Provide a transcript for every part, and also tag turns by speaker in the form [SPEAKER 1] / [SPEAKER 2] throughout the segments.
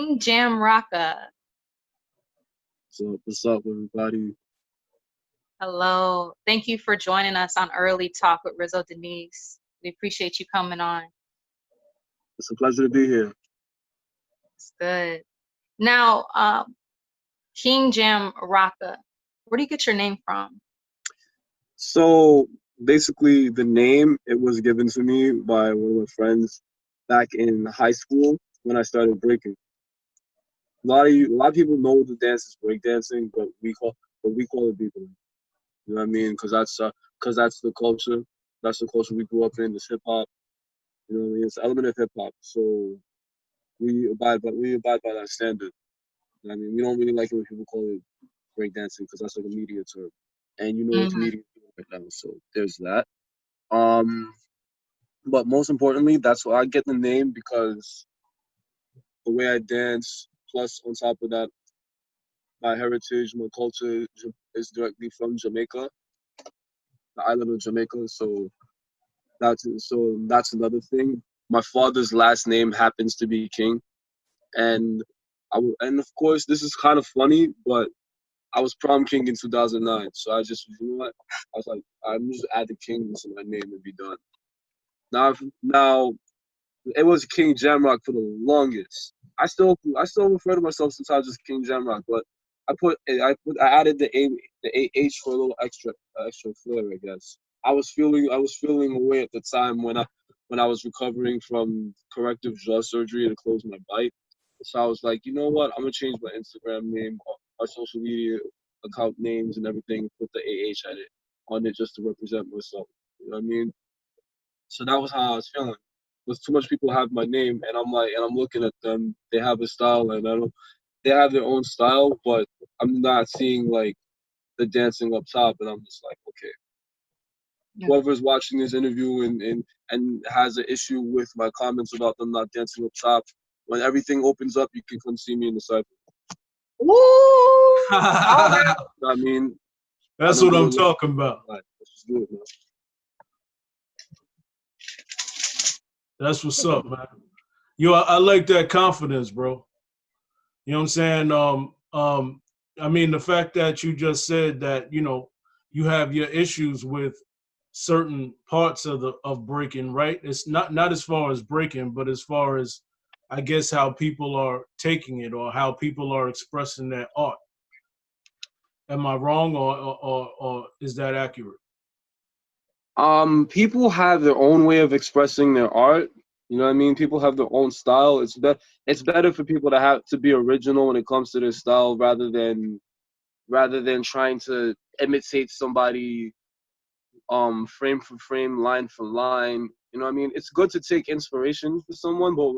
[SPEAKER 1] King Jam Rocka.
[SPEAKER 2] So what's up, everybody?
[SPEAKER 1] Hello. Thank you for joining us on Early Talk with Rizzo Denise. We appreciate you coming on.
[SPEAKER 2] It's a pleasure to be here.
[SPEAKER 1] It's good. Now, King Jam Rocka, where do you get your name from?
[SPEAKER 2] So basically, the name it was given to me by one of my friends back in high school when I started breaking. A lot of people know the dance is breakdancing, but we call it b-boy. You know what I mean? Because that's the culture. That's the culture we grew up in. This hip hop. You know what I mean? It's an element of hip hop. So we abide by that standard. You know what I mean? We don't really like it when people call it breakdancing because that's like a media term, and you know what
[SPEAKER 1] Hmm.
[SPEAKER 2] comedians do right now. So there's that. Um, but most importantly, that's why I get the name because the way I dance, plus on top of that, my heritage, my culture is directly from Jamaica, the island of Jamaica. So that's another thing. My father's last name happens to be King, and and of course this is kind of funny, but I was prom king in 2009. So I just, you know what? I was like, I'm just add the king to my name and be done. Now it was King Jamrock for the longest. I still refer to myself sometimes as King Jamrock, but I added the H for a little extra flair, I guess. I was feeling away at the time when I was recovering from corrective jaw surgery to close my bite. So I was like, you know what? I'm gonna change my Instagram name, our social media account names, and everything. Put the on it just to represent myself. You know what I mean? So that was how I was feeling. Because too much people have my name, and I'm like, and I'm looking at them. They have a style, and I don't. They have their own style, but I'm not seeing like the dancing up top, and I'm just like, okay,
[SPEAKER 1] Yeah.
[SPEAKER 2] whoever's watching this interview and has an issue with my comments about them not dancing up top, when everything opens up, you can come see me in the cypher.
[SPEAKER 1] Woo! All right.
[SPEAKER 2] I mean, I
[SPEAKER 3] That's
[SPEAKER 2] don't
[SPEAKER 3] what
[SPEAKER 2] do
[SPEAKER 3] I'm
[SPEAKER 2] it with
[SPEAKER 3] talking about.
[SPEAKER 2] like, let's just do it, man.
[SPEAKER 3] That's what's up, man. I like that confidence, bro. You know what I'm saying? I mean, the fact that you just said that, you have your issues with certain parts of breaking, right? It's not as far as breaking, but as far as, I guess, how people are taking it or how people are expressing their art. Am I wrong, or is that accurate?
[SPEAKER 2] People have their own way of expressing their art. You know what I mean? People have their own style. It's better for people to be original when it comes to their style rather than trying to imitate somebody frame for frame, line for line. You know what I mean? It's good to take inspiration from someone, but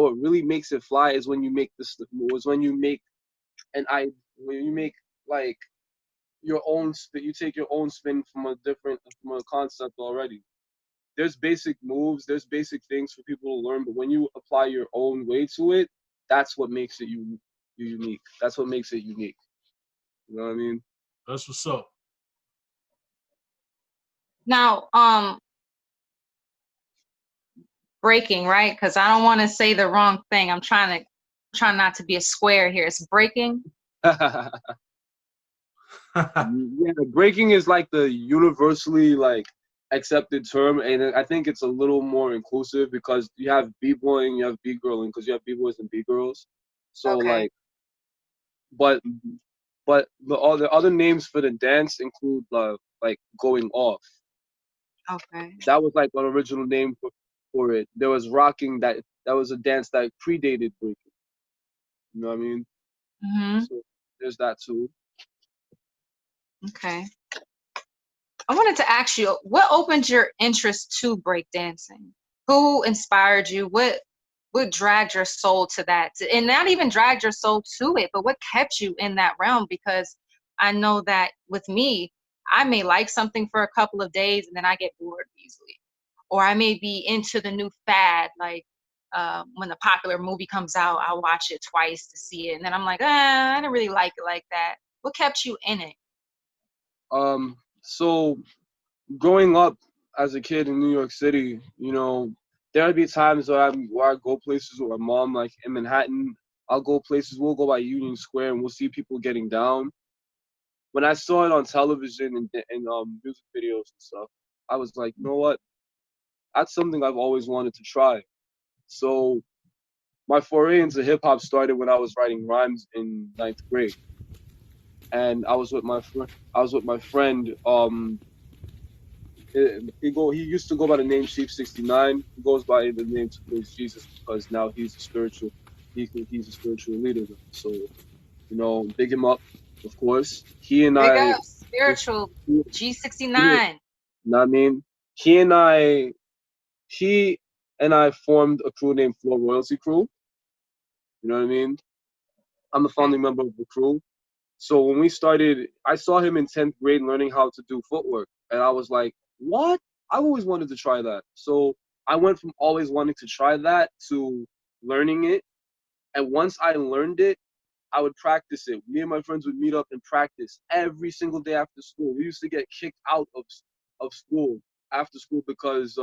[SPEAKER 2] what really makes it fly is when you make this was an I when you make like your own spin. You take your own spin from a concept already. There's basic moves, there's basic things for people to learn, but when you apply your own way to it, that's what makes it unique. That's what makes it unique. You know what I mean?
[SPEAKER 3] That's what's up.
[SPEAKER 1] Now, breaking, right? Because I don't want to say the wrong thing. I'm trying not to be a square here. It's breaking.
[SPEAKER 2] Yeah, breaking is like the universally like accepted term, and I think it's a little more inclusive because you have b-boying, you have b-girling, because you have b-boys and b-girls. So
[SPEAKER 1] Okay.
[SPEAKER 2] like, but the other names for the dance include like going off.
[SPEAKER 1] Okay.
[SPEAKER 2] That was like an original name for it. There was rocking that was a dance that predated breaking. You know what I mean?
[SPEAKER 1] Hmm.
[SPEAKER 2] So there's that too.
[SPEAKER 1] Okay. I wanted to ask you, what opened your interest to breakdancing? Who inspired you? What dragged your soul to that? And not even dragged your soul to it, but what kept you in that realm? Because I know that with me, I may like something for a couple of days and then I get bored easily. Or I may be into the new fad, like when the popular movie comes out, I'll watch it twice to see it. And then I'm like, I didn't really like it like that. What kept you in it?
[SPEAKER 2] So growing up as a kid in New York City, there would be times where I go places with my mom, like in Manhattan. I'll go places. We'll go by Union Square and we'll see people getting down. When I saw it on television and music videos and stuff, I was like, you know what? That's something I've always wanted to try. So my foray into hip hop started when I was writing rhymes in ninth grade, and I was with my friend. I was with my friend. He used to go by the name Sheep 69. He goes by the name to praise Jesus because now he's a spiritual. He's a spiritual leader. So big him up, of course. He and
[SPEAKER 1] Big
[SPEAKER 2] I,
[SPEAKER 1] up, spiritual
[SPEAKER 2] he, he,
[SPEAKER 1] G69.
[SPEAKER 2] know what I mean, he and I, he and I formed a crew named Floor Royalty Crew. You know what I mean? I'm the
[SPEAKER 1] Okay.
[SPEAKER 2] founding member of the crew. So when we started, I saw him in 10th grade learning how to do footwork. And I was like, what? I've always wanted to try that. So I went from always wanting to try that to learning it. And once I learned it, I would practice it. Me and my friends would meet up and practice every single day after school. We used to get kicked out of school after school because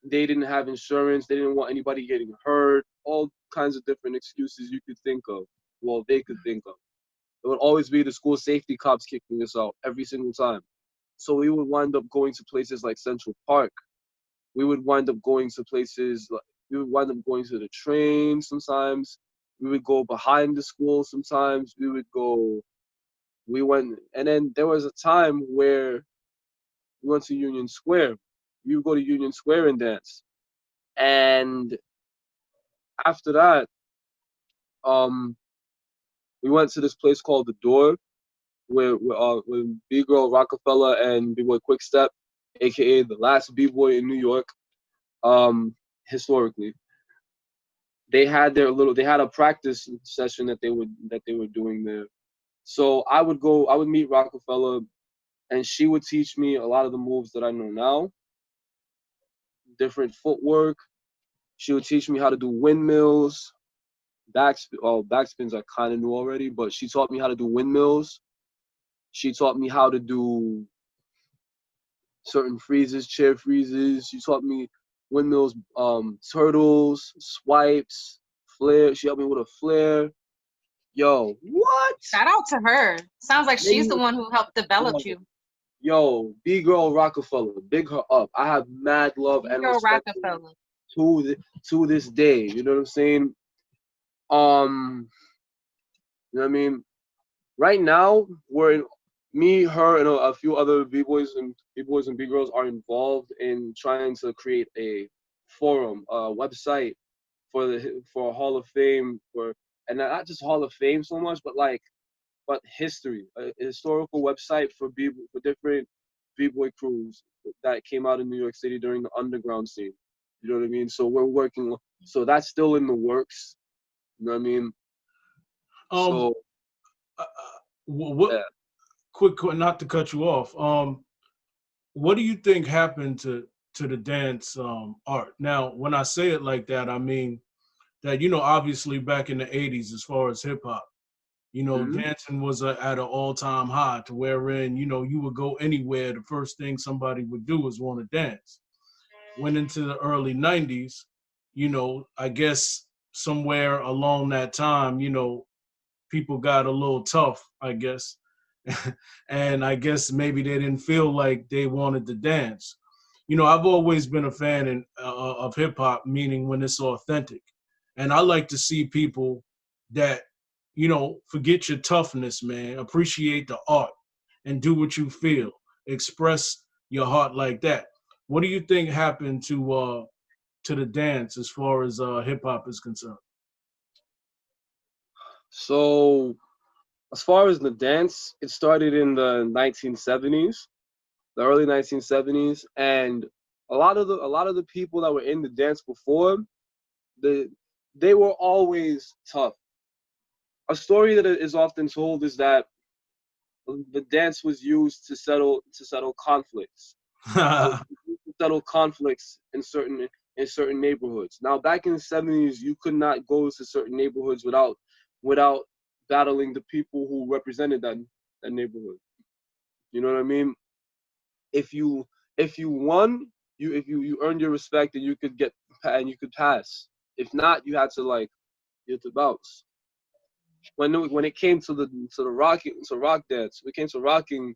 [SPEAKER 2] they didn't have insurance. They didn't want anybody getting hurt. All kinds of different excuses you could think of. Well, they could think of. It would always be the school safety cops kicking us out every single time. So we would wind up going to places like Central Park. We would wind up going to places like we would wind up going to the train sometimes. We would go behind the school sometimes. We went, and then there was a time where we went to Union Square. We would go to Union Square and dance. And after that, um, we went to this place called The Door, where B-Girl Rockefeller and B-Boy Quickstep, aka the last B-Boy in New York, historically, they had a practice session that they were doing there. So I would meet Rockefeller, and she would teach me a lot of the moves that I know now, different footwork. She would teach me how to do windmills, backspins I kind of knew already, but she taught me how to do windmills. She taught me how to do certain freezes, chair freezes. She taught me windmills, turtles, swipes, flare. She helped me with a flare. Yo, what?
[SPEAKER 1] Shout out to her. Sounds like she's the one who helped develop you.
[SPEAKER 2] Yo, B-Girl Rockefeller, big her up. I have mad love and
[SPEAKER 1] Girl
[SPEAKER 2] respect for her
[SPEAKER 1] Rockefeller.
[SPEAKER 2] to this day. You know what I'm saying? You know what I mean? Right now, me, her, and a few other b-boys and b-girls are involved in trying to create a forum, a website for a Hall of Fame, and not just Hall of Fame so much, but history, a historical website for different b-boy crews that came out in New York City during the underground scene. You know what I mean? So we're working. So that's still in the works. You know what I mean?
[SPEAKER 3] Um,
[SPEAKER 2] So
[SPEAKER 3] uh, what?
[SPEAKER 2] yeah.
[SPEAKER 3] Quick, not to cut you off. What do you think happened to the dance art? Now, when I say it like that, I mean that obviously back in the '80s, as far as hip hop,
[SPEAKER 2] Mhm.
[SPEAKER 3] dancing was at an all-time high, to wherein you would go anywhere. The first thing somebody would do is want to dance. Went into the early '90s, I guess somewhere along that time, people got a little tough, I guess. And I guess maybe they didn't feel like they wanted to dance. I've always been a fan of hip hop, meaning when it's authentic. And I like to see people that, forget your toughness, man, appreciate the art and do what you feel, express your heart like that. What do you think happened to the dance as far as hip hop is concerned?
[SPEAKER 2] So as far as the dance, it started in the 1970s, the early 1970s, and a lot of the people that were in the dance before, the they were always tough. A story that is often told is that the dance was used to settle conflicts. Was used to settle conflicts in certain neighborhoods. Now, back in the 70s, you could not go to certain neighborhoods without battling the people who represented that neighborhood. You know what I mean? If you won, you earned your respect and you could pass. If not, you had to You had to bounce. When it came to the rock dance, when it came to rocking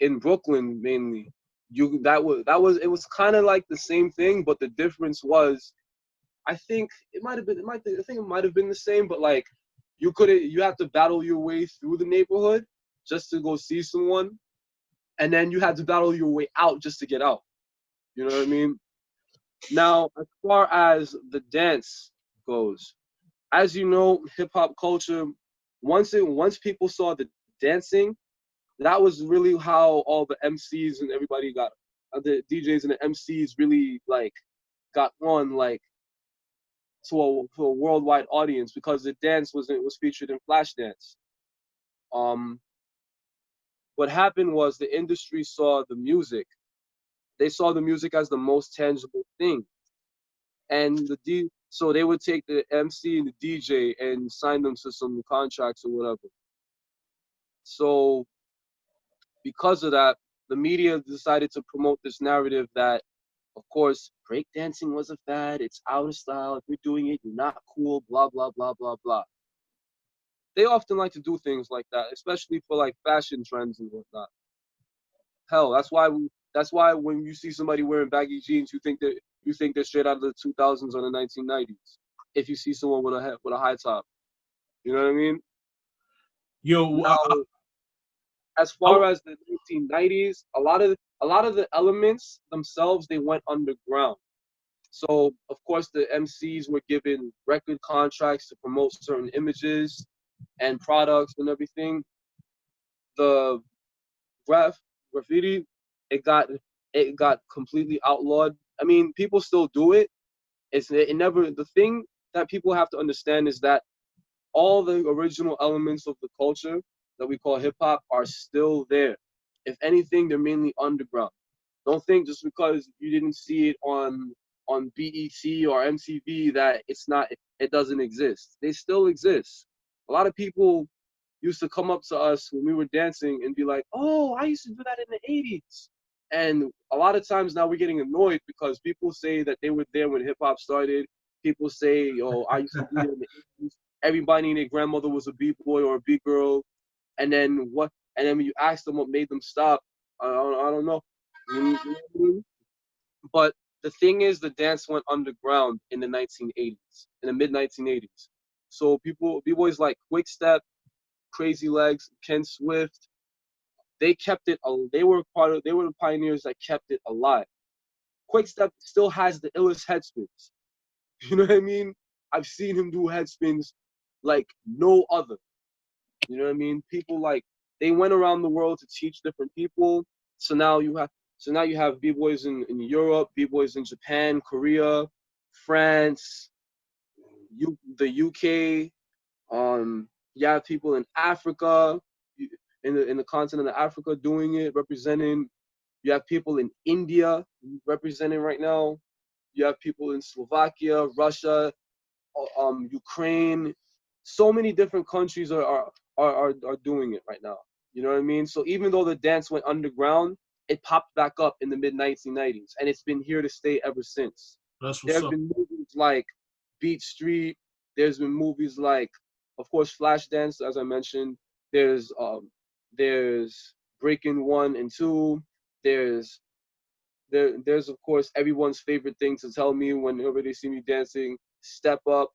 [SPEAKER 2] in Brooklyn mainly, it was kind of like the same thing, but the difference was, I think I think it might have been the same, but like you have to battle your way through the neighborhood just to go see someone, and then you had to battle your way out just to get out. You know what I mean? Now, as far as the dance goes, as you know, hip hop culture, once people saw the dancing, that was really how all the MCs and everybody got, the DJs and the MCs really like got on like to a worldwide audience, because the dance was featured in Flashdance. Um, what happened was the industry saw the music. They saw the music as the most tangible thing, and so they would take the MC and the DJ and sign them to some contracts or whatever. So because of that, the media decided to promote this narrative that, of course, breakdancing was a fad, it's out of style, if you're doing it, you're not cool, blah, blah, blah, blah, blah. They often like to do things like that, especially for like fashion trends and whatnot. Hell, that's why when you see somebody wearing baggy jeans, you think they're straight out of the 2000s or the 1990s. If you see someone with a high top, you know what I mean?
[SPEAKER 3] Yo,
[SPEAKER 2] Now, as far as the 1990s, a lot of the elements themselves, they went underground. So of course the MCs were given record contracts to promote certain images and products and everything. The graffiti, it got completely outlawed. I mean, people still do it. It never, the thing that people have to understand is that all the original elements of the culture that we call hip hop are still there. If anything, they're mainly underground. Don't think just because you didn't see it on BET or MTV that it doesn't exist. They still exist. A lot of people used to come up to us when we were dancing and be like, "Oh, I used to do that in the 80s." And a lot of times now we're getting annoyed because people say that they were there when hip hop started. People say, "Oh, I used to be there in the 80s." Everybody and their grandmother was a B-boy or a B-girl. And then what? And then when you ask them what made them stop, I don't know. You know what I mean? But the thing is, the dance went underground in the 1980s, in the mid 1980s. So people, b-boys like Quick Step, Crazy Legs, Ken Swift, they kept it. They were They were the pioneers that kept it alive. Quick Step still has the illest head spins. You know what I mean? I've seen him do head spins like no other. You know what I mean? People like, they went around the world to teach different people. So now you have b-boys in Europe, b-boys in Japan, Korea, France, the UK. You have people in Africa, in the continent of Africa doing it, representing. You have people in India representing right now. You have people in Slovakia, Russia, Ukraine. So many different countries are doing it right now. You know what I mean? So even though the dance went underground, it popped back up in the mid 1990s, and it's been here to stay ever since.
[SPEAKER 3] that's
[SPEAKER 2] There
[SPEAKER 3] what's
[SPEAKER 2] have
[SPEAKER 3] up.
[SPEAKER 2] been movies like Beat Street. There's been movies like, of course, Flashdance, as I mentioned. There's Breaking 1 and 2. There's there's of course everyone's favorite thing to tell me whenever they see me dancing, Step Up,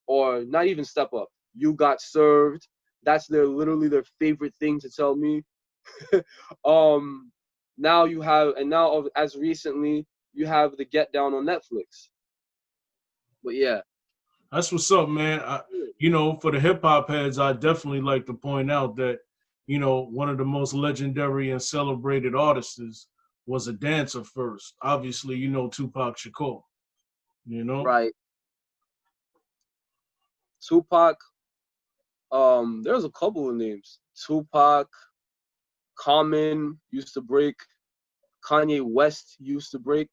[SPEAKER 2] or not even Step Up, You Got Served. That's literally their favorite thing to tell me. um Now you have, and now as recently, you have the Get Down on Netflix. But yeah.
[SPEAKER 3] That's what's up, man. For the hip hop heads, I definitely like to point out that, one of the most legendary and celebrated artists was a dancer first. Obviously, Tupac Shakur. You know,
[SPEAKER 2] Right. Tupac, there's a couple of names. Tupac, Common used to break, Kanye West used to break.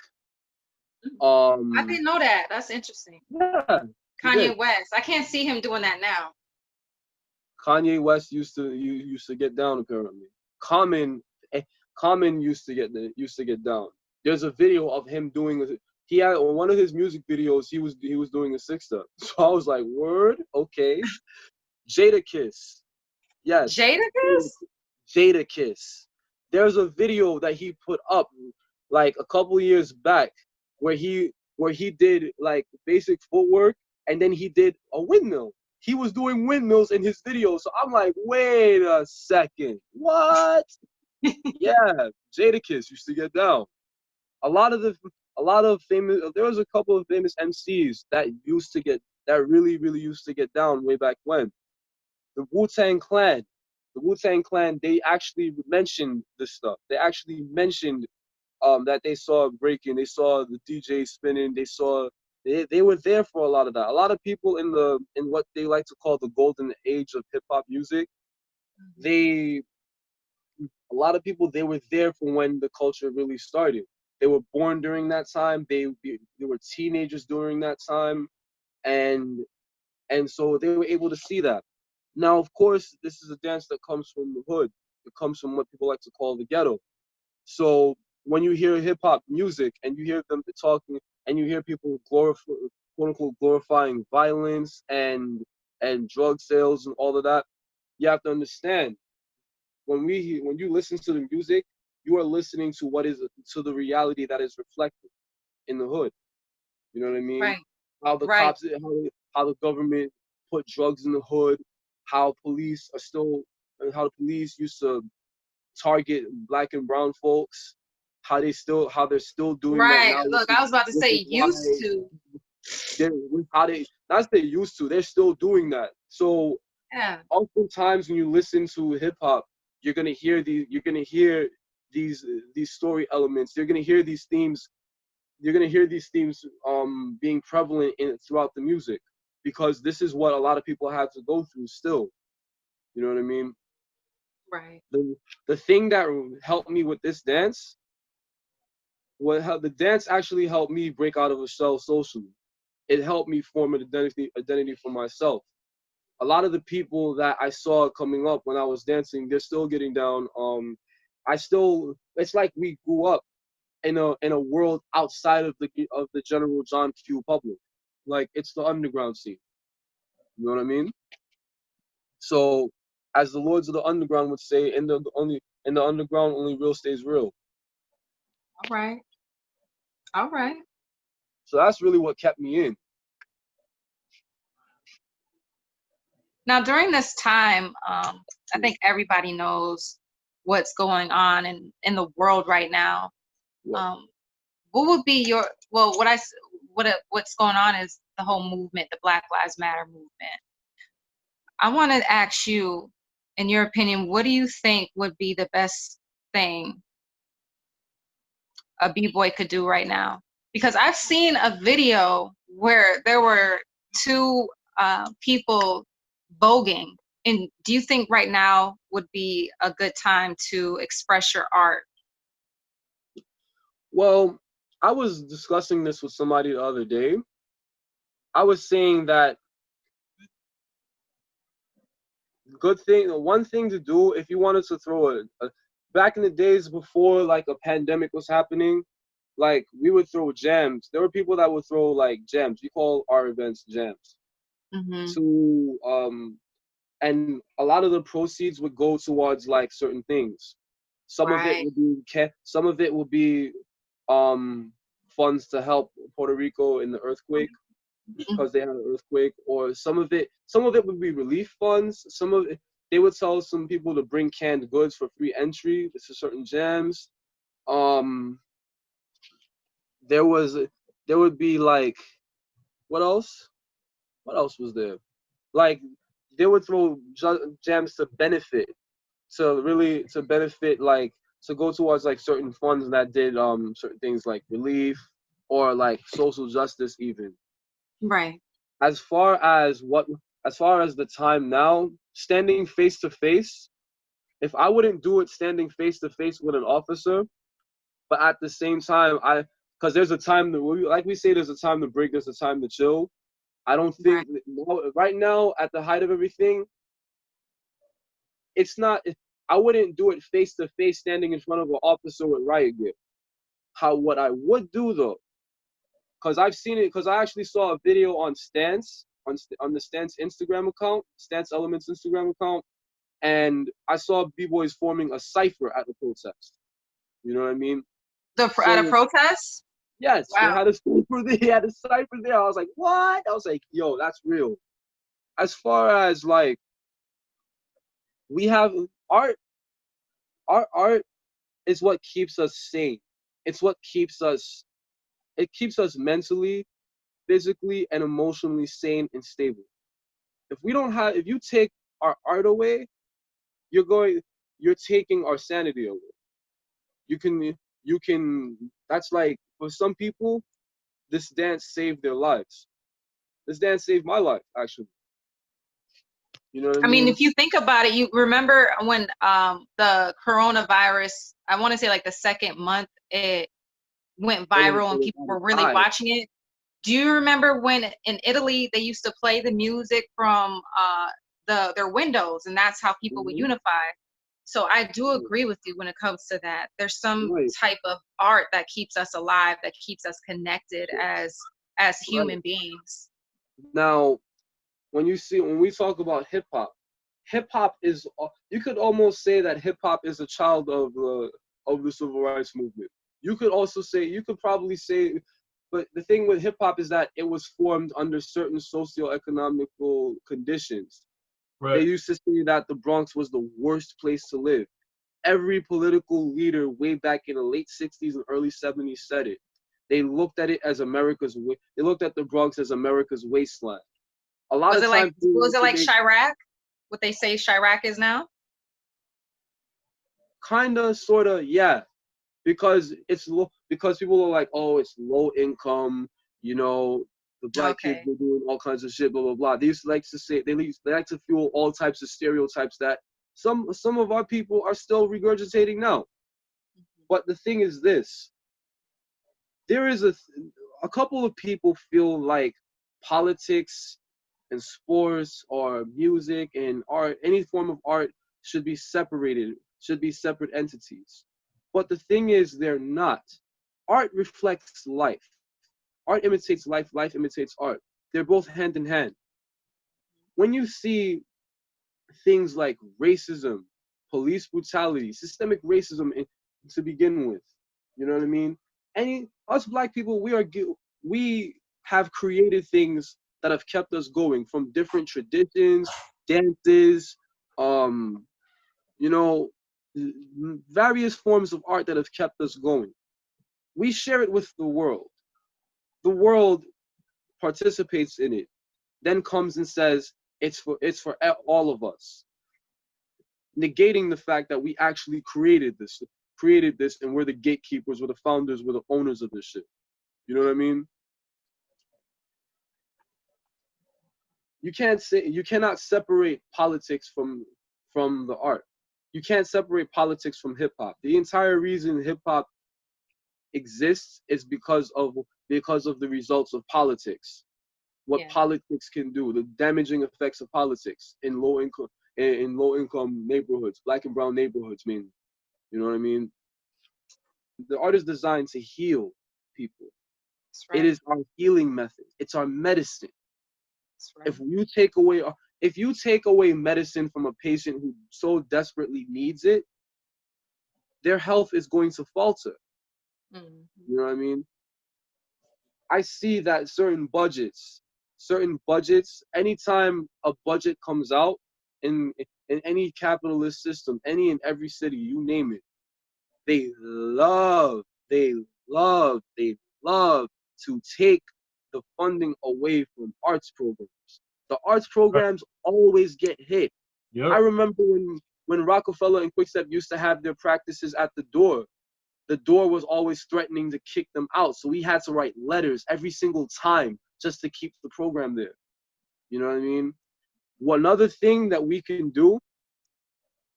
[SPEAKER 1] I didn't know that. That's interesting.
[SPEAKER 2] Yeah, he did.
[SPEAKER 1] Kanye West. I can't see him doing that now.
[SPEAKER 2] Kanye West used to get down apparently. Common, Common used to get down. There's a video of him doing he had on one of his music videos, he was doing a 6-step. So I was like, word, okay. Jadakiss, yes,
[SPEAKER 1] Jadakiss?
[SPEAKER 2] Jadakiss. There's a video that he put up like a couple years back where he did like basic footwork and then he did a windmill. He was doing windmills in his video. So I'm like, wait a second. What? Yeah, Jadakiss used to get down. A lot of the a lot of famous there was a couple of famous MCs that really used to get down way back when. The Wu-Tang Clan. The Wu-Tang Clan, they actually mentioned this stuff. They actually mentioned that they saw breaking, they saw the DJ spinning, they were there for a lot of that. A lot of people in what they like to call the golden age of hip hop music, they a lot of people they were there for when the culture really started. They were born during that time. They were teenagers during that time, and so they were able to see that. Now, of course, this is a dance that comes from the hood. It comes from what people like to call the ghetto. So when you hear hip hop music and you hear them talking and you hear people quote unquote glorifying violence and drug sales and all of that, you have to understand when you listen to the music, you are listening to what is to the reality that is reflected in the hood. You know what I mean?
[SPEAKER 1] Right.
[SPEAKER 2] How the
[SPEAKER 1] Right.
[SPEAKER 2] cops, how the government put drugs in the hood, how police are still, how the police used to target black and brown folks, how they're still doing that
[SPEAKER 1] Right.
[SPEAKER 2] now,
[SPEAKER 1] Look, I was about to
[SPEAKER 2] which is
[SPEAKER 1] say
[SPEAKER 2] why
[SPEAKER 1] used to.
[SPEAKER 2] they're how they not that they used to, they're still doing that. So
[SPEAKER 1] Yeah.
[SPEAKER 2] oftentimes when you listen to hip hop, you're gonna hear these story elements. You're gonna hear these themes. You're gonna hear these themes being prevalent throughout the music because this is what a lot of people have to go through still. You know what I mean?
[SPEAKER 1] Right.
[SPEAKER 2] The the thing that helped me with this dance, the dance actually helped me break out of a shell socially. It helped me form an identity for myself. A lot of the people that I saw coming up when I was dancing, they're still getting down. It's like we grew up in a world outside of the general John Q public. Like it's the underground scene. You know what I mean? So, as the lords of the underground would say, in the underground, only real stays real.
[SPEAKER 1] All right. All right.
[SPEAKER 2] So that's really what kept me in.
[SPEAKER 1] Now, during this time, I think everybody knows what's going on in the world right now.
[SPEAKER 2] Yeah.
[SPEAKER 1] What would be your what's going on is the whole movement, the Black Lives Matter movement. I want to ask you, in your opinion, what do you think would be the best thing a b-boy could do right now? Because I've seen a video where there were two people voguing. And do you think right now would be a good time to express your art?
[SPEAKER 2] Well, I was discussing this with somebody the other day. I was saying that one thing to do if you wanted to throw back in the days before like a pandemic was happening, like we would throw jams. There were people that would throw like jams. We call our events jams.
[SPEAKER 1] Mm-hmm.
[SPEAKER 2] To and a lot of the proceeds would go towards like certain things.
[SPEAKER 1] Right.
[SPEAKER 2] Some of it would be funds to help Puerto Rico in the earthquake because they had an earthquake, or some of it would be relief funds. Some of it they would tell some people to bring canned goods for free entry to certain jams. Um, there was there would be like what else? What else was there? Like they would throw jams to benefit, to benefit like to go towards like certain funds that did certain things like relief or like social justice even.
[SPEAKER 1] Right.
[SPEAKER 2] As far as the time now, standing face to face, if I wouldn't do it standing face to face with an officer, but at the same time because there's a time to, like we say, there's a time to break, there's a time to chill. I don't
[SPEAKER 1] Right.
[SPEAKER 2] think right now at the height of everything, it's not. I wouldn't do it face to face, standing in front of an officer with riot gear. What I would do though, because I've seen it, because I actually saw a video on Stance, on the Stance Instagram account, Stance Elements Instagram account, and I saw b-boys forming a cipher at the protest. You know what I mean?
[SPEAKER 1] At a
[SPEAKER 2] So
[SPEAKER 1] protest?
[SPEAKER 2] yes, they
[SPEAKER 1] Wow.
[SPEAKER 2] had a cipher. They had a cipher there. I was like, what? I was like, yo, that's real. As far as like, we have art. Our art is what keeps us sane. It's what keeps us. It keeps us mentally, physically, and emotionally sane and stable. If you take our art away, you're taking our sanity away. You can, that's like, for some people, this dance saved their lives. This dance saved my life, actually. You know what I
[SPEAKER 1] I mean,
[SPEAKER 2] mean?
[SPEAKER 1] if you think about it, you remember when the coronavirus, I want to say like the second month, it went viral and people were really
[SPEAKER 2] Died.
[SPEAKER 1] watching it. Do you remember when in Italy they used to play the music from their windows, and that's how people would
[SPEAKER 2] Mhm.
[SPEAKER 1] unify? So I do agree with you when it comes to that. There's some
[SPEAKER 2] Right,
[SPEAKER 1] type of art that keeps us alive, that keeps us connected as
[SPEAKER 2] right.
[SPEAKER 1] human beings.
[SPEAKER 2] Now, when we talk about hip hop is, you could almost say that hip hop is a child of the civil rights movement. You could probably say, but the thing with hip hop is that it was formed under certain socio-economical conditions. They
[SPEAKER 3] Right.
[SPEAKER 2] used to say that the Bronx was the worst place to live. Every political leader way back in the late 60s and early 70s said it. They looked at it as they looked at the Bronx as America's wasteland. A lot
[SPEAKER 1] Was
[SPEAKER 2] of
[SPEAKER 1] it like
[SPEAKER 2] times,
[SPEAKER 1] was it like Chirac? What they say Chirac is now?
[SPEAKER 2] kinda, sorta, yeah, because because people are like, oh, it's low income, you know, the black kids
[SPEAKER 1] Okay.
[SPEAKER 2] are doing all kinds of shit, blah blah blah. They used to like to say, they like to fuel all types of stereotypes that some of our people are still regurgitating now. But the thing is this: there is a couple of people feel like politics and sports or music and art, any form of art, should be separated, should be separate entities. But the thing is, they're not. Art reflects life. Art imitates life, life imitates art. They're both hand in hand. When you see things like racism, police brutality, systemic racism to begin with, you know what I mean? Us black people, we have created things that have kept us going, from different traditions, dances, um, you know, various forms of art that have kept us going. We share it with the world. The world participates in it, then comes and says it's for all of us, negating the fact that we actually created this, and we're the gatekeepers, we're the founders, we're the owners of this shit. You know what I mean? You cannot separate politics from the art. You can't separate politics from hip hop. The entire reason hip hop exists is because of the results of politics. What
[SPEAKER 1] Yeah.
[SPEAKER 2] politics can do, the damaging effects of politics in low income neighborhoods, black and brown neighborhoods mainly. You know what I mean? The art is designed to heal people.
[SPEAKER 1] That's
[SPEAKER 2] It
[SPEAKER 1] right.
[SPEAKER 2] is our healing method. It's our medicine.
[SPEAKER 1] That's right.
[SPEAKER 2] If you take away if you take away medicine from a patient who so desperately needs it, their health is going to falter.
[SPEAKER 1] Mm-hmm.
[SPEAKER 2] You know what I mean? I see that certain budgets, anytime a budget comes out in any capitalist system, any and every city, you name it, they love, they they love to take the funding away from arts programs. The arts
[SPEAKER 3] Right.
[SPEAKER 2] programs always get hit. I
[SPEAKER 3] Yep.
[SPEAKER 2] remember when Rockefeller and Quickstep used to have their practices at the door. The door was always threatening to kick them out. So we had to write letters every single time just to keep the program there. You know what I mean? One other thing that we can do: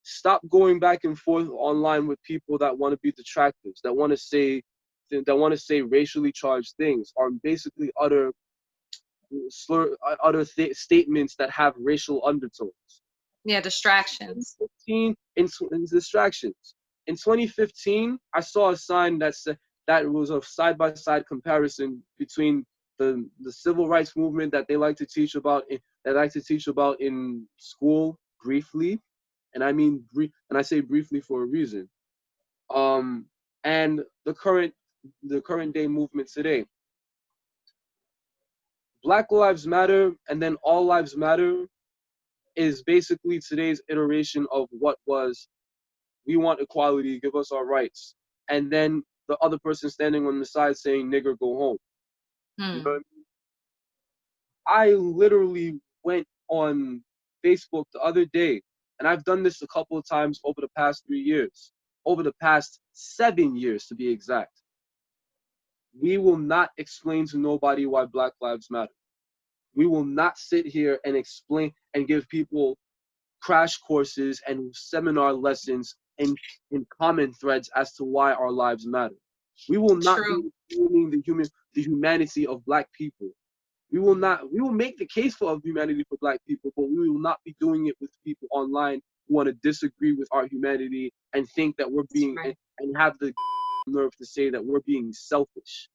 [SPEAKER 2] stop going back and forth online with people that want to be detractors, that want to say racially charged things, or basically statements that have racial undertones.
[SPEAKER 1] Yeah, distractions.
[SPEAKER 2] 2015, in distractions. In 2015, I saw a sign that said that was a side-by-side comparison between the civil rights movement that they like to teach about in school briefly, and I mean and I say briefly for a reason. And the current day movement today. Black Lives Matter and then All Lives Matter is basically today's iteration of what was, we want equality, give us our rights. And then the other person standing on the side saying, nigger, go home. You know what I mean? I literally went on Facebook the other day, and I've done this a couple of times over the past 3 years, over the past 7 years to be exact. We will not explain to nobody why Black Lives Matter. We will not sit here and explain and give people crash courses and seminar lessons in common threads as to why our lives matter. We will not be explaining the humanity of Black people. We will make the case for humanity for Black people, but we will not be doing it with people online who want to disagree with our humanity and think that we're being and have the nerve to say that we're being selfish.